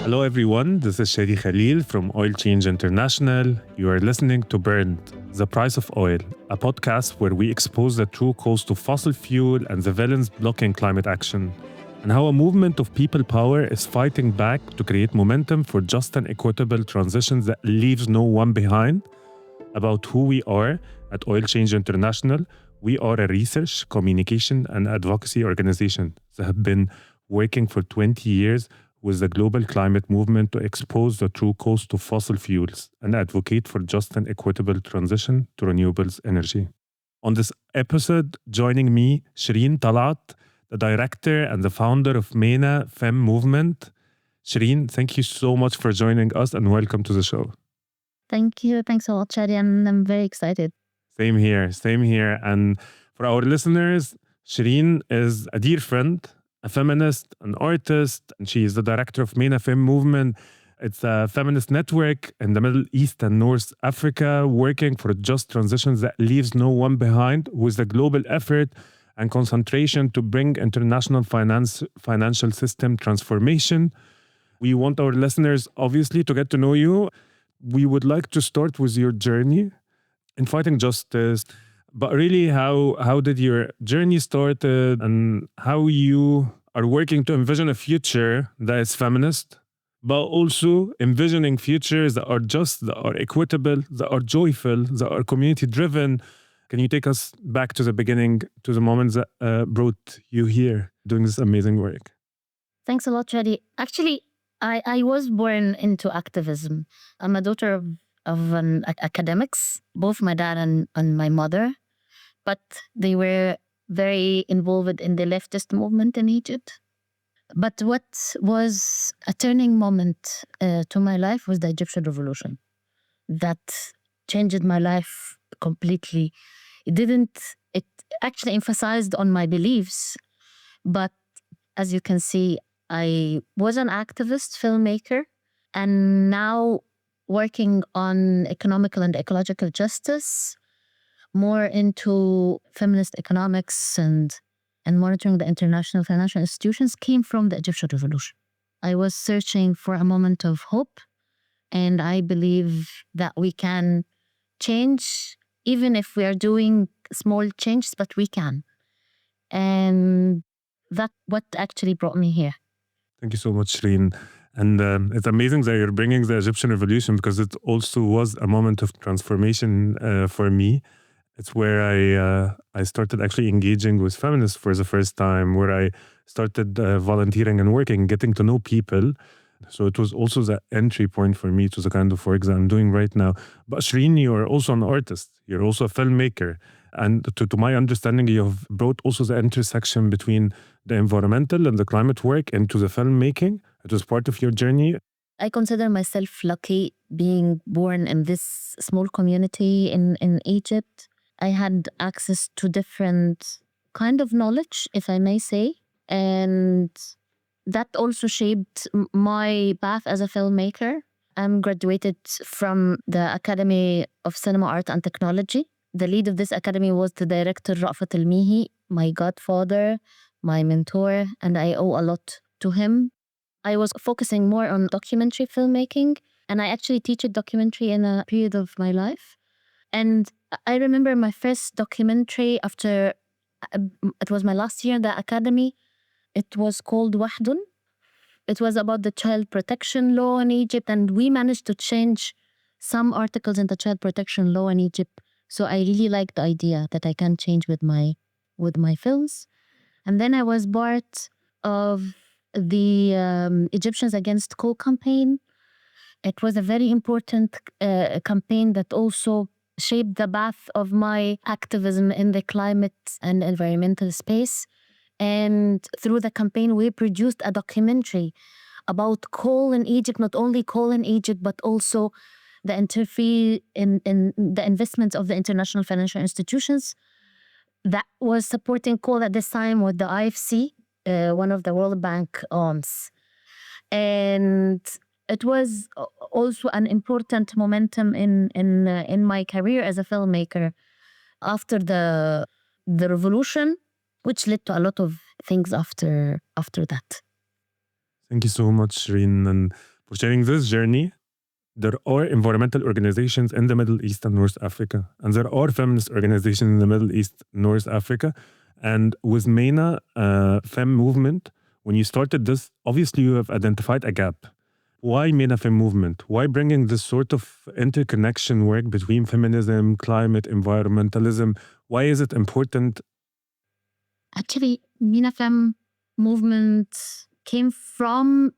Hello everyone, this is Shady Khalil from Oil Change International. You are listening to Burned, The Price of Oil, a podcast where we expose the true cost of fossil fuel and the villains blocking climate action, and how a movement of people power is fighting back to create momentum for just and equitable transitions that leaves no one behind. About who we are at Oil Change International, we are a research, communication, and advocacy organization that have been working for 20 years with the global climate movement to expose the true cost of fossil fuels and advocate for just and equitable transition to renewables energy. On this episode, joining me, Shereen Talaat, the director and the founder of MENA Femme Movement. Shereen, thank you so much for joining us and welcome to the show. Thank you. Thanks a lot, Shady. And I'm very excited. Same here. And for our listeners, Shereen is a dear friend, a feminist, an artist, and she is the director of MENA Femme Movement. It's a feminist network in the Middle East and North Africa working for just transitions that leaves no one behind, with a global effort and concentration to bring international financial system transformation. We want our listeners, obviously, to get to know you. We would like to start with your journey in fighting justice, but really how did your journey started and how you are working to envision a future that is feminist, but also envisioning futures that are just, that are equitable, that are joyful, that are community driven. Can you take us back to the beginning, to the moments that brought you here doing this amazing work? Thanks a lot, Shady. Actually, I was born into activism. I'm a daughter of an academics, both my dad and my mother, but they were very involved in the leftist movement in Egypt. But what was a turning moment to my life was the Egyptian revolution. That changed my life completely. It actually emphasized on my beliefs, but as you can see, I was an activist, filmmaker, and now working on economical and ecological justice, more into feminist economics and monitoring the international financial institutions came from the Egyptian revolution. I was searching for a moment of hope, and I believe that we can change, even if we are doing small changes, but we can. And that's what actually brought me here. Thank you so much, Shereen. And it's amazing that you're bringing the Egyptian revolution because it also was a moment of transformation for me. It's where I started actually engaging with feminists for the first time, where I started volunteering and working, getting to know people. So it was also the entry point for me to the kind of work that I'm doing right now. But Shereen, you are also an artist. You're also a filmmaker. And to my understanding, you have brought also the intersection between the environmental and the climate work into the filmmaking. It was part of your journey. I consider myself lucky being born in this small community in Egypt. I had access to different kind of knowledge, if I may say. And that also shaped my path as a filmmaker. I'm graduated from the Academy of Cinema, Art and Technology. The lead of this academy was the director Ra'fat Al-Mihi, my godfather, my mentor, and I owe a lot to him. I was focusing more on documentary filmmaking, and I actually teach documentary in a period of my life. And I remember my first documentary after, it was my last year in the academy. It was called withholding. It was about the child protection law in Egypt, and we managed to change some articles in the child protection law in Egypt. So I really liked the idea that I can change with my films. And then I was part of the Egyptians Against Coal campaign. It was a very important campaign that also shaped the path of my activism in the climate and environmental space. And through the campaign, we produced a documentary about coal in Egypt, not only coal in Egypt, but also the interfere in the investments of the international financial institutions that was supporting coal at this time with the IFC, one of the World Bank arms. And it was also an important momentum in my career as a filmmaker after the revolution, which led to a lot of things after that. Thank you so much, Shereen, and for sharing this journey. There are environmental organizations in the Middle East and North Africa, and there are feminist organizations in the Middle East, North Africa. And with MENA Fem movement, when you started this, obviously you have identified a gap. Why MENA Fem movement? Why bringing this sort of interconnection work between feminism, climate, environmentalism? Why is it important? Actually, MENA Fem movement came from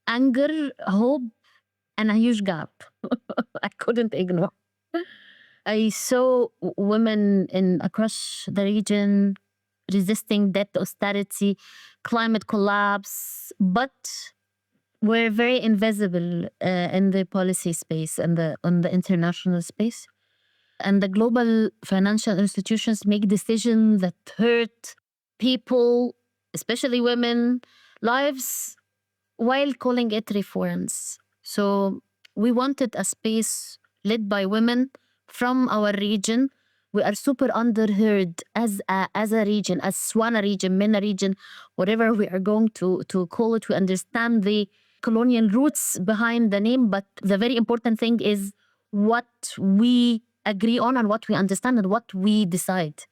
anger, hope, and a huge gap I couldn't ignore. I saw women across the region resisting debt, austerity, climate collapse, but were very invisible in the policy space and on the international space. And the global financial institutions make decisions that hurt people, especially women, lives, while calling it reforms. So we wanted a space led by women from our region. We are super underheard as a region, as Swana region, MENA region, whatever we are going to call it. We understand the colonial roots behind the name, but the very important thing is what we agree on and what we understand and what we decide,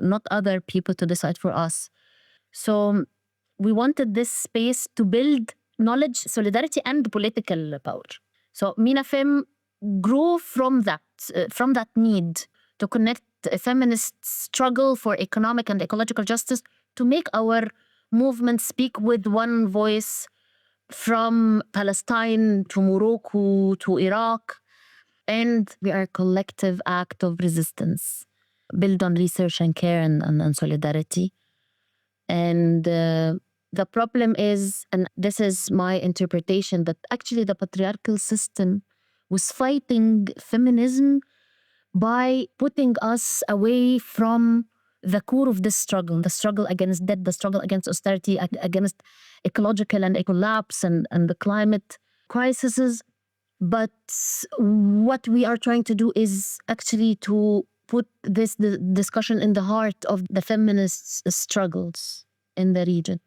not other people to decide for us. So we wanted this space to build knowledge, solidarity, and political power. So MENA Fem grew from that need to connect a feminist struggle for economic and ecological justice to make our movement speak with one voice from Palestine to Morocco to Iraq. And we are a collective act of resistance built on research and care and solidarity. And the problem is, and this is my interpretation, that actually the patriarchal system was fighting feminism by putting us away from the core of this struggle, the struggle against debt, the struggle against austerity, against ecological and collapse and the climate crises. But what we are trying to do is actually to put this discussion in the heart of the feminist struggles in the region.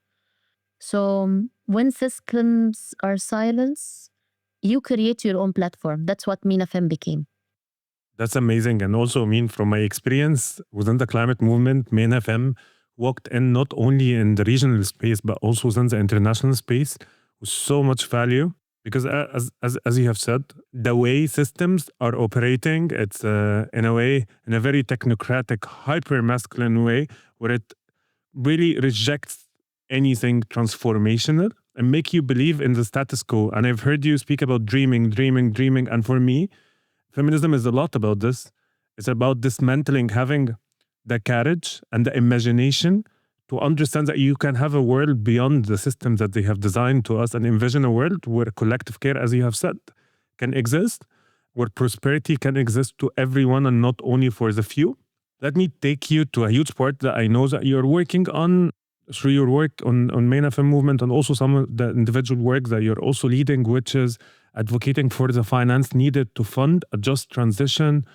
So when systems are silenced, you create your own platform. That's what MENA Fem became. That's amazing. And also, I mean, from my experience within the climate movement, MENA Fem walked in not only in the regional space, but also within the international space with so much value. Because as you have said, the way systems are operating, it's in a way, in a very technocratic, hyper-masculine way, where it really rejects anything transformational and make you believe in the status quo. And I've heard you speak about dreaming. And for me, feminism is a lot about this. It's about dismantling, having the courage and the imagination to understand that you can have a world beyond the systems that they have designed to us and envision a world where collective care, as you have said, can exist, where prosperity can exist to everyone and not only for the few. Let me take you to a huge part that I know that you're working on through your work on MENA Fem movement and also some of the individual work that you're also leading, which is advocating for the finance needed to fund a just transition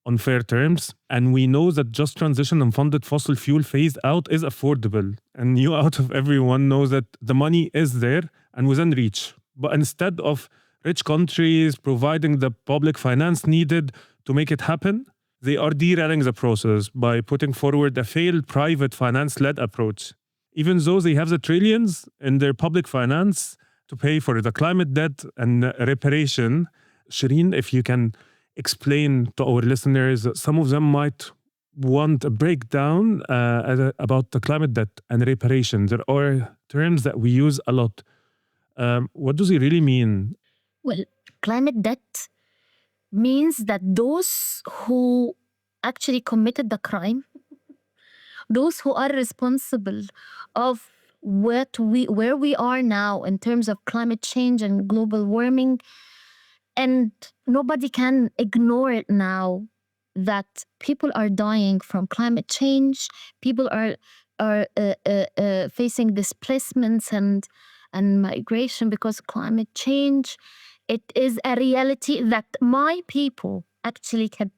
on fair terms. And we know that just transition and funded fossil fuel phase out is affordable. And you out of everyone knows that the money is there and within reach. But instead of rich countries providing the public finance needed to make it happen, they are derailing the process by putting forward a failed private finance-led approach. Even though they have the trillions in their public finance to pay for the climate debt and reparation. Shereen, if you can explain to our listeners, some of them might want a breakdown about the climate debt and reparation. There are terms that we use a lot. What does it really mean? Well, climate debt means that those who actually committed the crime, those who are responsible of where we are now in terms of climate change and global warming, and nobody can ignore it now that people are dying from climate change. People are facing displacements and migration because of climate change. It is a reality that my people actually can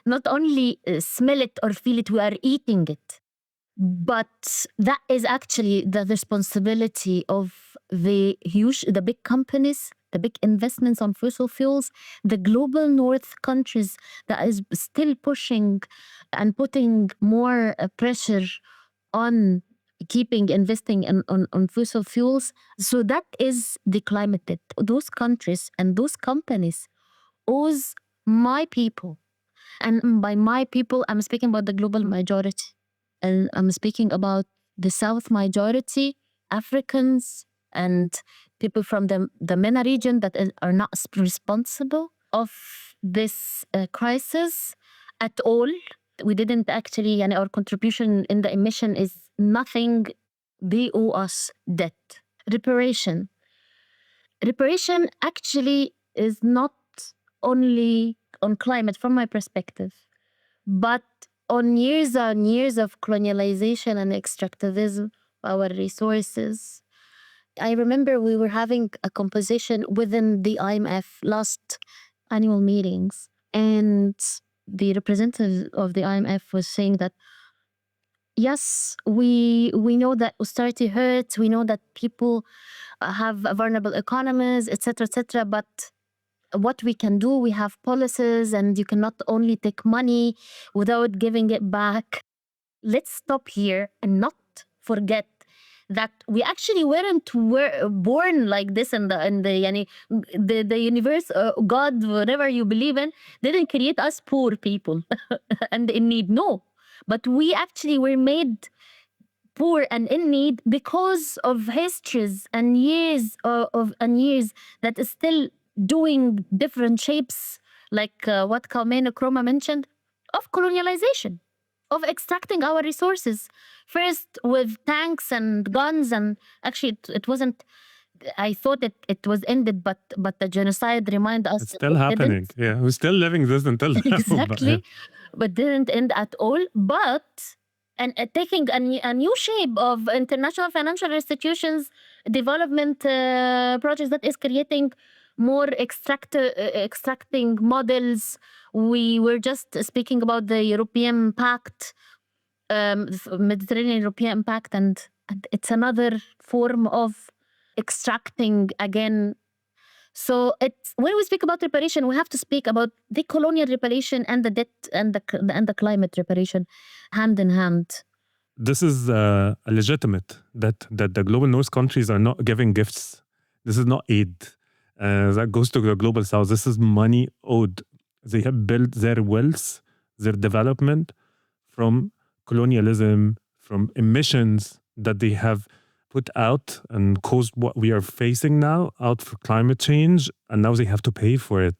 not only smell it or feel it, we are eating it. But that is actually the responsibility of the big companies, the big investments on fossil fuels, the global north countries that is still pushing and putting more pressure on keeping investing on fossil fuels. So that is the climate debt. Those countries and those companies owes my people. And by my people, I'm speaking about the global majority. And I'm speaking about the South majority, Africans, and people from the MENA region that are not responsible of this crisis at all. We didn't actually, and our contribution in the emission is nothing. They owe us debt. Reparation. Reparation actually is not only on climate from my perspective, but on years and years of colonialization and extractivism of our resources. I remember we were having a composition within the IMF last annual meetings, and the representative of the IMF was saying that yes, we know that austerity hurts, we know that people have vulnerable economies, etc., but what we can do, we have policies, and you cannot only take money without giving it back. Let's stop here and not forget that we actually weren't born like this in the universe, God, whatever you believe in, didn't create us poor people and in need. No, but we actually were made poor and in need because of histories and years and years that is still doing different shapes, like what Kalmena Kroma mentioned, of colonialization, of extracting our resources, first with tanks and guns. And actually it wasn't, I thought it was ended, but the genocide reminded us It's that still it happening. didn't. Yeah, we're still living this until now. Exactly, but didn't end at all. But and taking a new shape of international financial institutions, development projects that is creating more extracting models. We were just speaking about the European Pact, Mediterranean European Pact, and it's another form of extracting again. So it's, when we speak about reparation, we have to speak about the colonial reparation and the debt and the climate reparation hand in hand. This is a legitimate that the global north countries are not giving gifts. This is not aid that goes to the global south. This is money owed. They have built their wealth, their development from colonialism, from emissions that they have put out and caused what we are facing now out for climate change. And now they have to pay for it.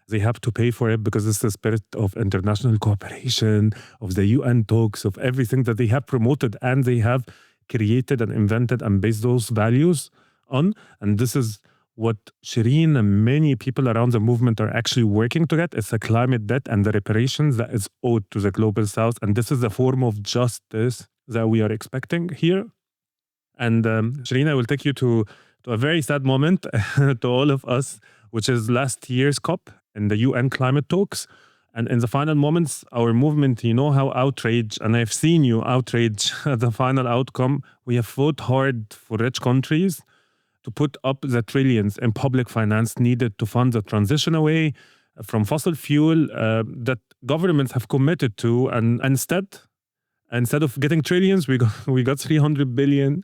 They have to pay for it because it's the spirit of international cooperation, of the UN talks, of everything that they have promoted and they have created and invented and based those values on. And this is what Shireen and many people around the movement are actually working to get. It's a climate debt and the reparations that is owed to the global south. And this is a form of justice that we are expecting here. And Shireen, I will take you to a very sad moment to all of us, which is last year's COP in the UN climate talks. And in the final moments, our movement, you know how outraged, and I've seen you outraged at the final outcome. We have fought hard for rich countries to put up the trillions in public finance needed to fund the transition away from fossil fuel that governments have committed to. And instead of getting trillions, we got 300 billion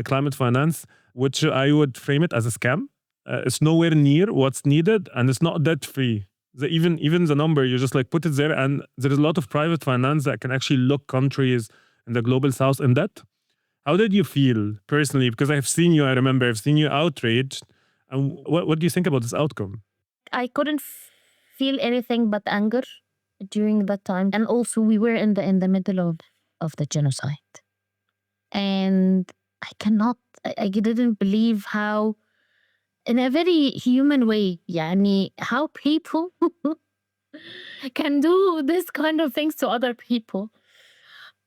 climate finance, which I would frame it as a scam. It's nowhere near what's needed, and it's not debt free. Even the number, you just like put it there, and there is a lot of private finance that can actually look countries in the global south in debt. How did you feel personally? Because I've seen you, I remember, I've seen you outraged. And what do you think about this outcome? I couldn't feel anything but anger during that time. And also we were in the middle of the genocide. And I didn't believe how, in a very human way, how people can do this kind of things to other people.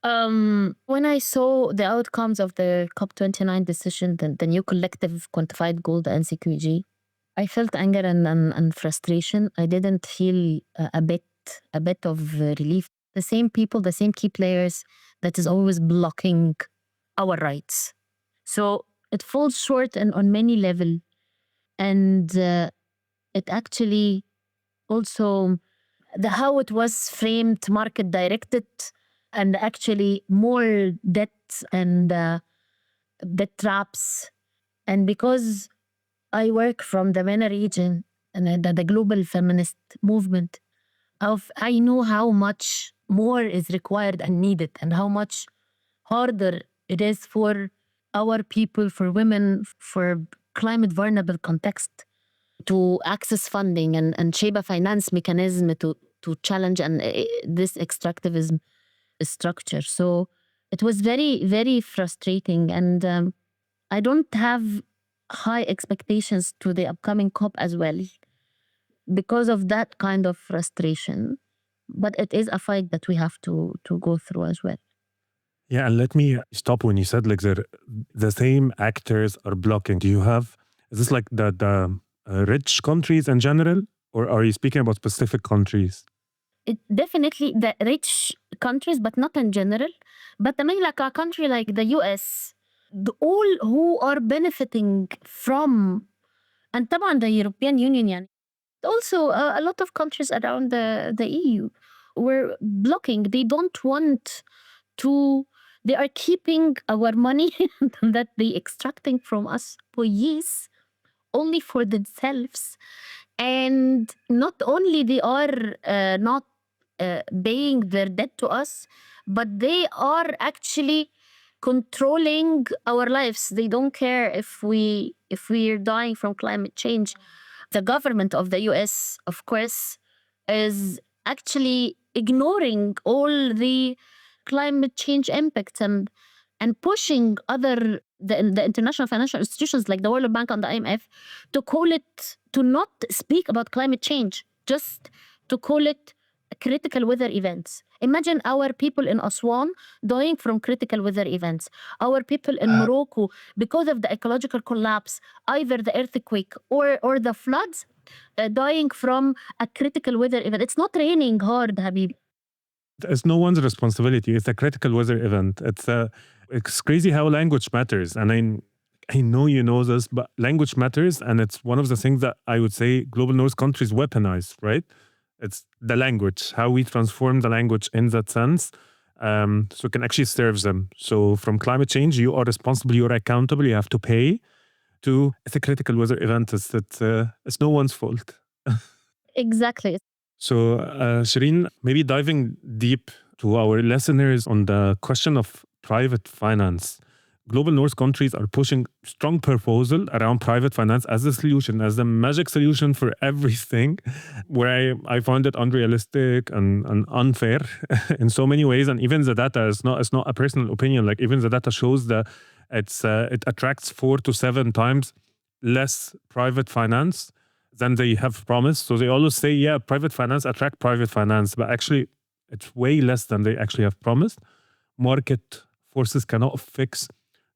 When I saw the outcomes of the COP29 decision, the new collective quantified goal, the NCQG, I felt anger and frustration. I didn't feel a bit of relief. the same people, the same key players that is always blocking our rights. So it falls short and on many levels. And it actually also, how it was framed, market directed, and actually more debt and debt traps. And because I work from the MENA region and the global feminist movement, I know how much more is required and needed, and how much harder it is for our people, for women, for climate vulnerable context to access funding and shape a finance mechanism to challenge this extractivism structure. So it was very, very frustrating. And I don't have high expectations to the upcoming COP as well because of that kind of frustration. But it is a fight that we have to go through as well. Yeah, and let me stop when you said like the same actors are blocking. Do you have, is this like the rich countries in general, or are you speaking about specific countries? It definitely the rich countries, but not in general. But I mean, like a country like the US, all who are benefiting from, and طبعا the European Union يعني. Also a lot of countries around the EU were blocking. They don't want to, they are keeping our money that they extracting from us for years only for themselves. And not only they are not paying their debt to us, but they are actually controlling our lives. They don't care if we're dying from climate change. The government of the US, of course, is actually ignoring all the climate change impacts and pushing the international financial institutions like the World Bank and the IMF to call it, to not speak about climate change, just to call it critical weather events. Imagine our people in Aswan dying from critical weather events. Our people in Morocco, because of the ecological collapse, either the earthquake or the floods, dying from a critical weather event. It's not raining hard, Habib. It's no one's responsibility. It's a critical weather event. It's crazy how language matters. And I know you know this, but language matters. And it's one of the things that I would say global North countries weaponize, right? It's the language, how we transform the language in that sense. So it can actually serve them. So from climate change, you are responsible, you're accountable, you have to pay. To it's a critical weather event. It's no one's fault. Exactly. So, Shireen, maybe diving deep to our listeners on the question of private finance. Global North countries are pushing strong proposal around private finance as a solution, as a magic solution for everything, where I find it unrealistic and unfair in so many ways. And even the data is not a personal opinion. Like even the data shows that it attracts 4 to 7 times less private finance than they have promised. So they always say, yeah, private finance attract private finance, but actually it's way less than they actually have promised. Market forces cannot fix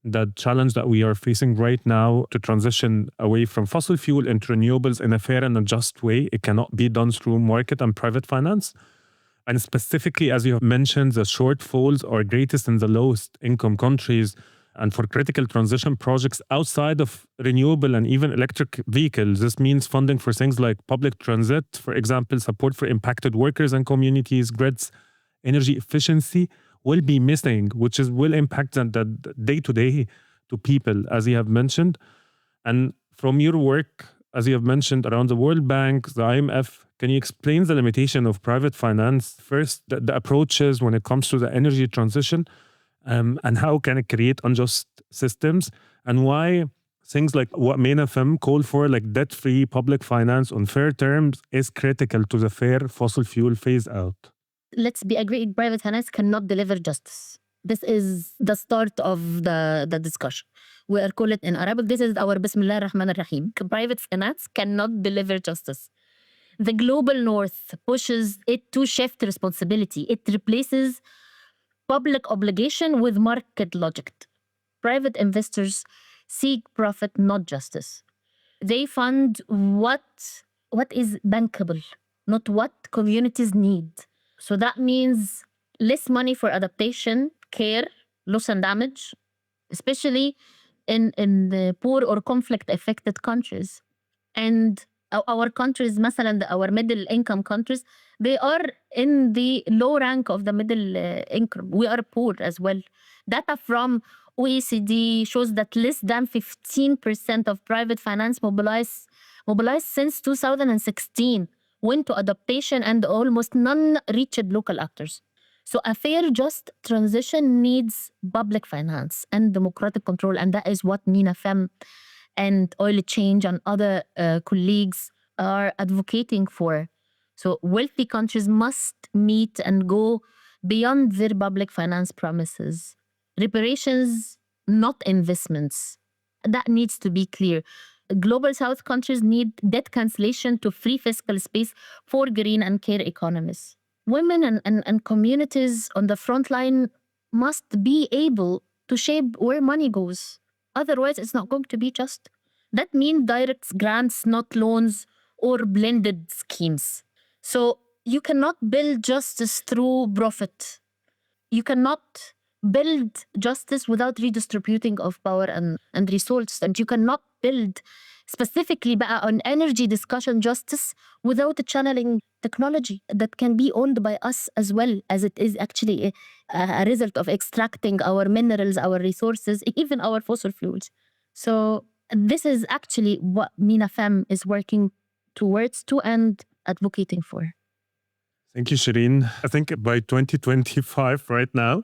the challenge that we are facing right now to transition away from fossil fuel into renewables in a fair and a just way. It cannot be done through market and private finance. And specifically, as you have mentioned, the shortfalls are greatest in the lowest income countries. And for critical transition projects outside of renewable and even electric vehicles, this means funding for things like public transit, for example, support for impacted workers and communities, grids, energy efficiency will be missing, which will impact the day-to-day to people, as you have mentioned. And from your work, as you have mentioned, around the World Bank, the IMF, can you explain the limitation of private finance? First, the approaches when it comes to the energy transition, and how can it create unjust systems, and why things like what MENA call for, like debt-free public finance on fair terms, is critical to the fair fossil fuel phase out. Let's be agreed, private finance cannot deliver justice. This is the start of the discussion. We are call it in Arabic, this is our Bismillah ar-Rahman ar-Rahim. Private finance cannot deliver justice. The global north pushes it to shift responsibility. It replaces public obligation with market logic. Private investors seek profit, not justice. They fund what is bankable, not what communities need. So that means less money for adaptation, care, loss and damage, especially in the poor or conflict affected countries. And our countries, مثلا our middle income countries, they are in the low rank of the middle income. We are poor as well. Data from OECD shows that less than 15% of private finance mobilized since 2016 went to adaptation, and almost none reached local actors. So a fair, just transition needs public finance and democratic control, and that is what MENA Fem and Oil Change and other colleagues are advocating for. So wealthy countries must meet and go beyond their public finance promises. Reparations, not investments. That needs to be clear. Global South countries need debt cancellation to free fiscal space for green and care economies. Women and communities on the front line must be able to shape where money goes. Otherwise, it's not going to be just. That means direct grants, not loans or blended schemes. So you cannot build justice through profit. You cannot build justice without redistributing of power and resources. And you cannot build specifically on energy discussion justice without channeling technology that can be owned by us as well, as it is actually a result of extracting our minerals, our resources, even our fossil fuels. So this is actually what MENA Fem is working towards to and advocating for. Thank you, Shireen. I think by 2025, right now,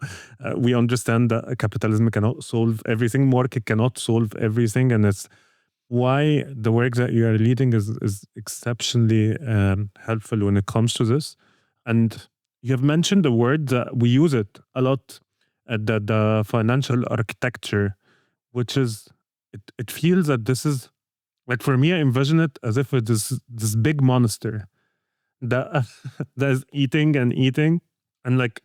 we understand that capitalism cannot solve everything, market cannot solve everything, and it's why the work that you are leading is exceptionally helpful when it comes to this. And you have mentioned the word that we use it a lot at the financial architecture, which is, it feels that this is, like for me, I envision it as if it is this big monster that, that is eating and like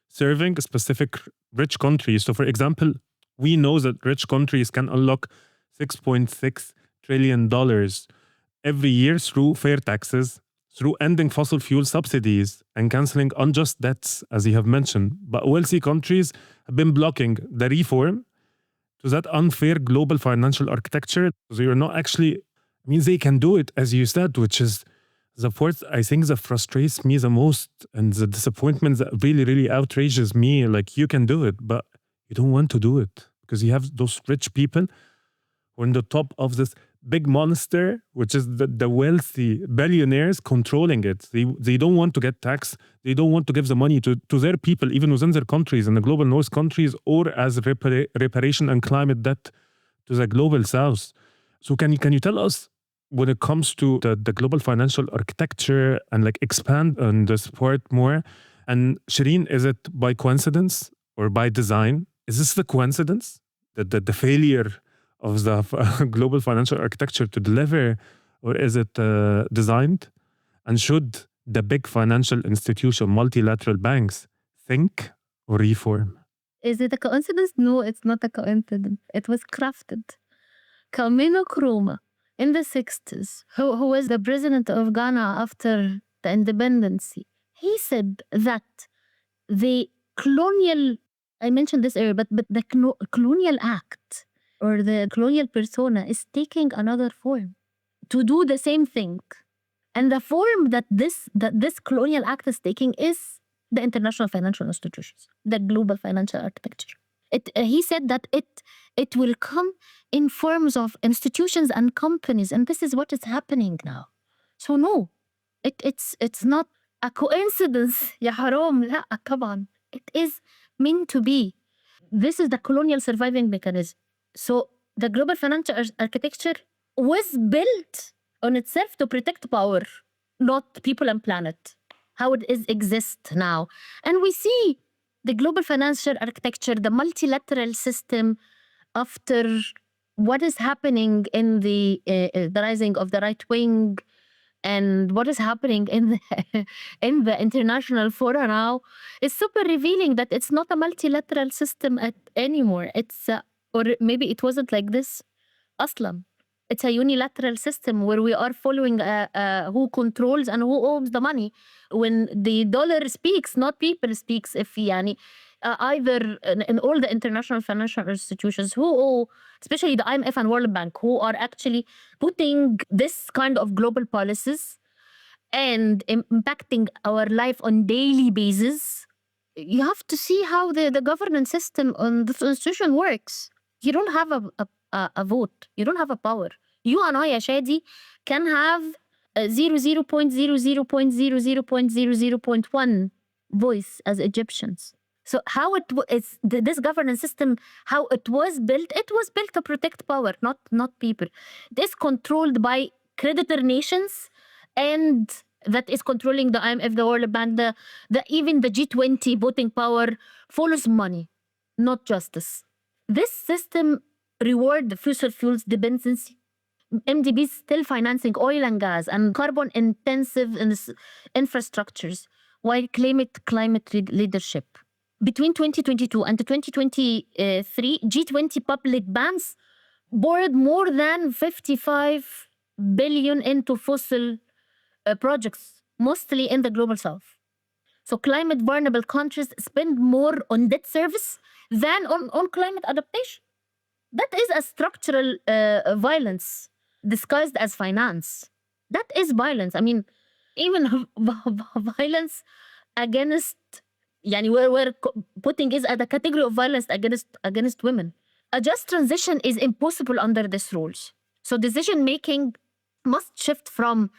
serving a specific rich countries. So for example, we know that rich countries can unlock $6.6 trillion every year through fair taxes, through ending fossil fuel subsidies and cancelling unjust debts, as you have mentioned. But wealthy countries have been blocking the reform to that unfair global financial architecture. So you're not actually, I mean, they can do it, as you said, which is the part I think that frustrates me the most, and the disappointment that really, really outrages me. Like, you can do it, but you don't want to do it because you have those rich people who are on the top of this big monster, which is the wealthy billionaires controlling it. They don't want to get taxed. They don't want to give the money to their people, even within their countries, in the global north countries, or as reparation and climate debt to the global south. So can you tell us, when it comes to the global financial architecture, and like expand on this part more? And Shireen, is it by coincidence or by design? Is this the coincidence that the failure of the global financial architecture to deliver, or is it designed? And should the big financial institution, multilateral banks, think or reform? Is it a coincidence? No, it's not a coincidence. It was crafted. Kamino Nkrumah in the 60s, who was the president of Ghana after the independence, he said that the colonial, I mentioned this earlier, but the colonial act or the colonial persona is taking another form to do the same thing. And the form that this colonial act is taking is the international financial institutions, the global financial architecture. He said that it will come in forms of institutions and companies, and this is what is happening now. So no, it's not a coincidence. يا حرام لا طبعا. It is meant to be. This is the colonial surviving mechanism. So the global financial architecture was built on itself to protect power, not people and planet. How it is exist now. And we see the global financial architecture, the multilateral system, after what is happening in the rising of the right wing, and what is happening in the international fora now, is super revealing that it's not a multilateral system anymore. It's or maybe it wasn't like this. Aslan. It's a unilateral system where we are following who controls and who owns the money. When the dollar speaks, not people speaks. If يعني either in all the international financial institutions who owe, especially the IMF and World Bank, who are actually putting this kind of global policies and impacting our life on daily basis, you have to see how the governance system on the institution works. You don't have a vote. You don't have a power. You and I, Shady, can have a 0.00.00.00.1 voice as Egyptians. So how it's this governance system, how it was built to protect power, not people. It is controlled by creditor nations, and that is controlling the IMF, the World Bank, even the G20 voting power follows money, not justice. This system reward the fossil fuels dependency. MDB is still financing oil and gas and carbon intensive infrastructures while climate leadership. Between 2022 and 2023, G20 public banks poured more than 55 billion into fossil projects, mostly in the global south. So climate vulnerable countries spend more on debt service than on climate adaptation. That is a structural violence disguised as finance. That is violence. I mean, even violence against, we're putting it as a category of violence against women. A just transition is impossible under these rules. So decision making must shift from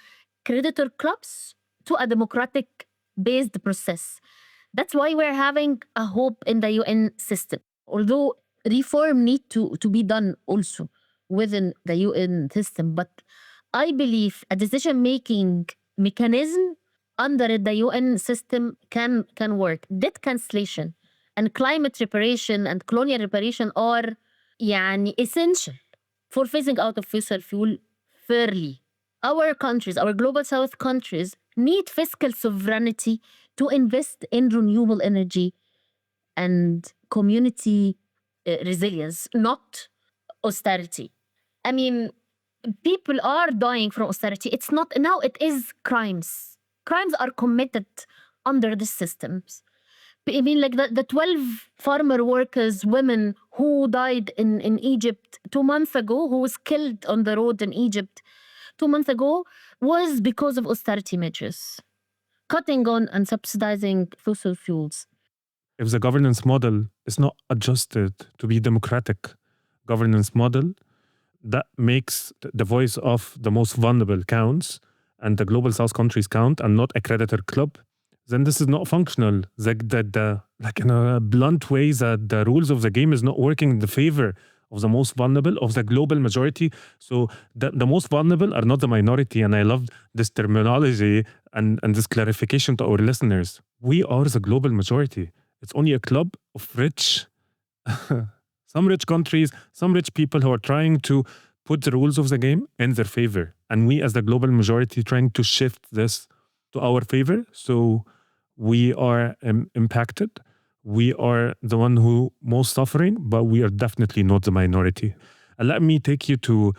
creditor clubs to a democratic based process. That's why we're having a hope in the UN system. Although reform need to be done also within the UN system, but I believe a decision making mechanism under the UN system can work. Debt cancellation and climate reparation and colonial reparation are essential for phasing out of fossil fuel fairly. Our countries, our global south countries, need fiscal sovereignty to invest in renewable energy and community resilience, not austerity. I mean, people are dying from austerity. It's not now, it is crimes. Crimes are committed under the systems. I mean, like the 12 farmer workers, women who died in Egypt 2 months ago, who was killed on the road in Egypt 2 months ago, was because of austerity measures, cutting on and subsidizing fossil fuels. If the governance model is not adjusted to be democratic governance model, that makes the voice of the most vulnerable counts and the global south countries count and not a creditor club, then this is not functional. Like in a blunt way, that the rules of the game is not working in the favor of the most vulnerable, of the global majority. So the most vulnerable are not the minority. And I love this terminology and this clarification to our listeners. We are the global majority. It's only a club of rich, some rich countries, some rich people who are trying to put the rules of the game in their favor. And we as the global majority trying to shift this to our favor. So we are impacted. We are the one who most suffering, but we are definitely not the minority. And let me take you to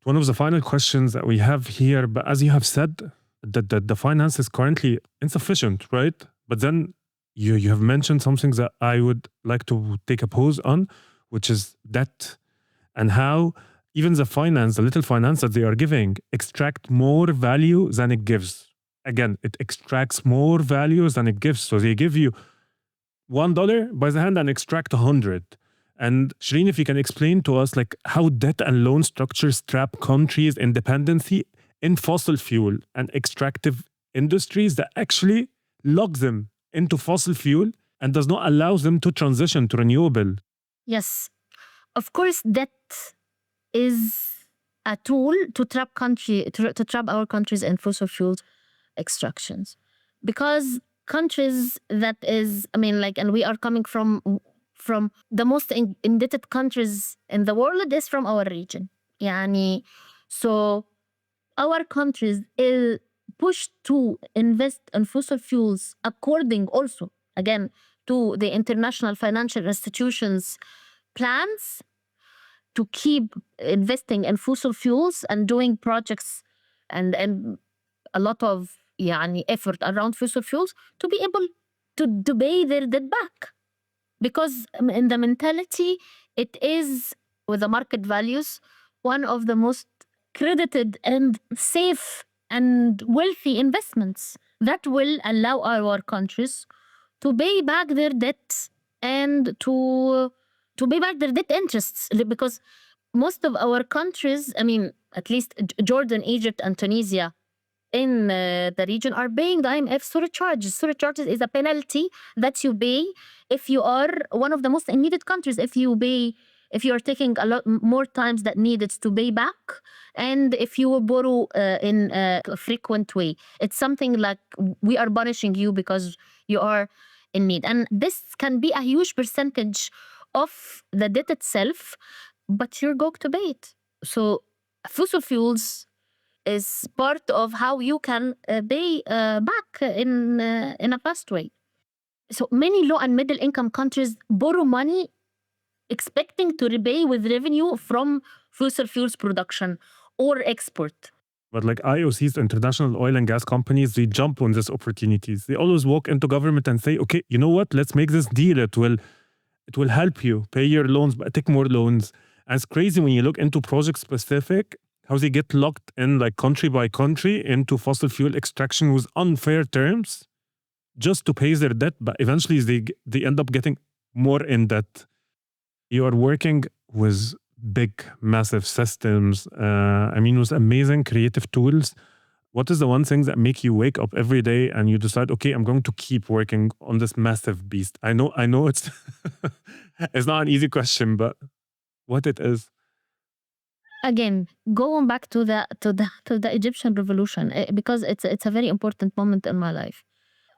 one of the final questions that we have here. But as you have said, that the finance is currently insufficient, right? But then you have mentioned something that I would like to take a pause on, which is debt, and how even the finance, the little finance that they are giving, extract more value than it gives. Again, it extracts more value than it gives. So they give you $1 by the hand and extract 100. And Shereen, if you can explain to us like how debt and loan structures trap countries' independency in fossil fuel and extractive industries that actually lock them into fossil fuel and does not allow them to transition to renewable. Yes, of course, debt is a tool to trap our countries in fossil fuel extractions, because countries that is, and we are coming from the most indebted countries in the world is from our region. So our countries is pushed to invest in fossil fuels according also, again, to the international financial institutions plans, to keep investing in fossil fuels and doing projects and a lot of effort around fossil fuels to be able to pay their debt back. Because in the mentality, it is, with the market values, one of the most credited and safe and wealthy investments that will allow our countries to pay back their debts and to pay back their debt interests. Because most of our countries, I mean, at least Jordan, Egypt, and Tunisia in the region are paying the IMF surcharges. Surcharges is a penalty that you pay if you are one of the most needed countries. If you are taking a lot more times that needed to pay back, and if you borrow in a frequent way, it's something like we are punishing you because you are in need. And this can be a huge percentage of the debt itself, but you're going to pay it. So fossil fuels is part of how you can pay back in a fast way. So many low and middle income countries borrow money expecting to repay with revenue from fossil fuels production or export. But like IOCs, international oil and gas companies, they jump on these opportunities. They always walk into government and say, okay, you know what? Let's make this deal. It will help you pay your loans, but take more loans. And it's crazy when you look into project specific, how they get locked in like country by country into fossil fuel extraction with unfair terms just to pay their debt. But eventually they end up getting more in debt. You are working with big, massive systems. With amazing creative tools. What is the one thing that make you wake up every day and you decide, okay, I'm going to keep working on this massive beast? I know it's it's not an easy question, but what it is? Again, going back to the Egyptian revolution, because it's a very important moment in my life.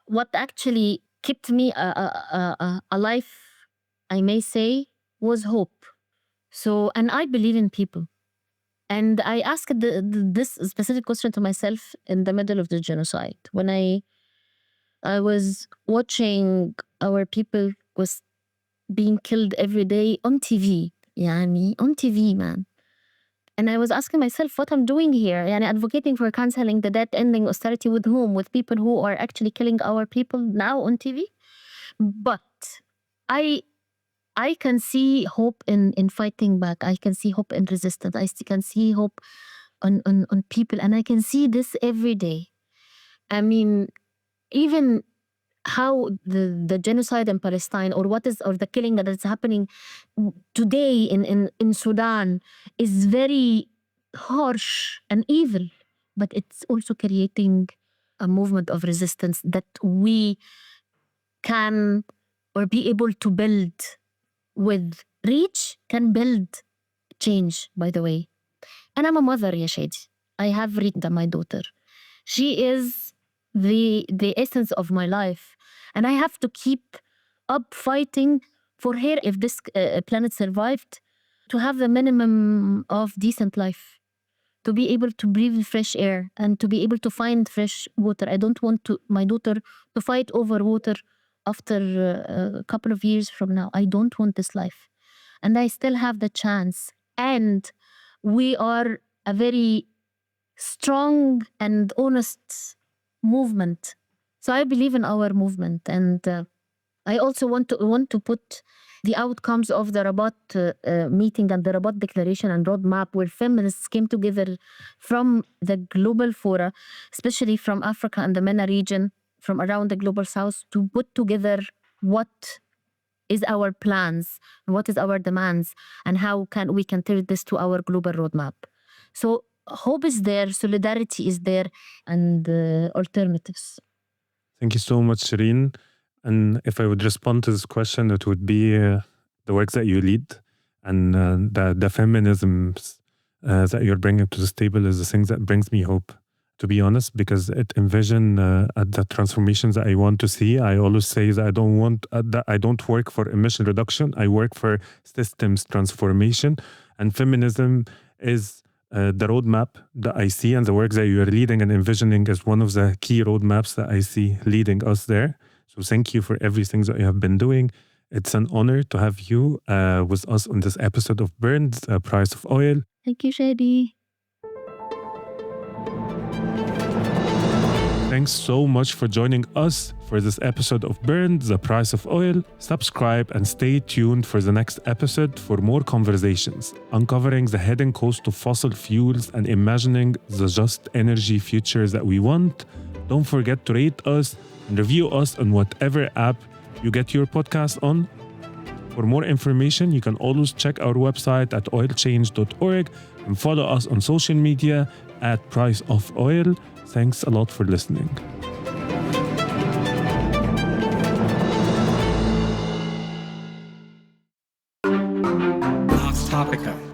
What actually kept me alive, I may say, was hope. So, and I believe in people. And I asked this specific question to myself in the middle of the genocide, when I was watching our people was being killed every day on TV, on TV, man. And I was asking myself what I'm doing here, advocating for cancelling the debt, ending austerity with whom? With people who are actually killing our people now on TV. But I can see hope in fighting back. I can see hope in resistance. I can see hope on people, and I can see this every day. I mean, even how the genocide in Palestine, or the killing that is happening today in Sudan is very harsh and evil, but it's also creating a movement of resistance that we can, or be able to build with reach, can build change, by the way. And I'm a mother, ya Shady. I have Rita, my daughter. She is the essence of my life. And I have to keep up fighting for her, if this planet survived, to have the minimum of decent life, to be able to breathe fresh air and to be able to find fresh water. I don't want my daughter to fight over water after a couple of years from now. I don't want this life. And I still have the chance. And we are a very strong and honest movement. So I believe in our movement, and I also want to put the outcomes of the Rabat meeting and the Rabat Declaration and roadmap, where feminists came together from the global fora, especially from Africa and the MENA region, from around the global south, to put together what is our plans and what is our demands, and how we can turn this to our global roadmap. So hope is there, solidarity is there, and alternatives. Thank you so much, Shereen. And if I would respond to this question, it would be the work that you lead and the feminisms that you're bringing to this table is the thing that brings me hope, to be honest, because it envision the transformations that I want to see. I always say that I don't work for emission reduction. I work for systems transformation, and feminism is the roadmap that I see, and the work that you are leading and envisioning is one of the key roadmaps that I see leading us there. So thank you for everything that you have been doing. It's an honor to have you with us on this episode of Burned, the Price of Oil. Thank you, Shady. Thanks so much for joining us for this episode of Burned, the Price of Oil. Subscribe and stay tuned for the next episode for more conversations, uncovering the hidden cost of fossil fuels and imagining the just energy futures that we want. Don't forget to rate us and review us on whatever app you get your podcast on. For more information, you can always check our website at oilchange.org and follow us on social media at Price of Oil. Thanks a lot for listening. Topica.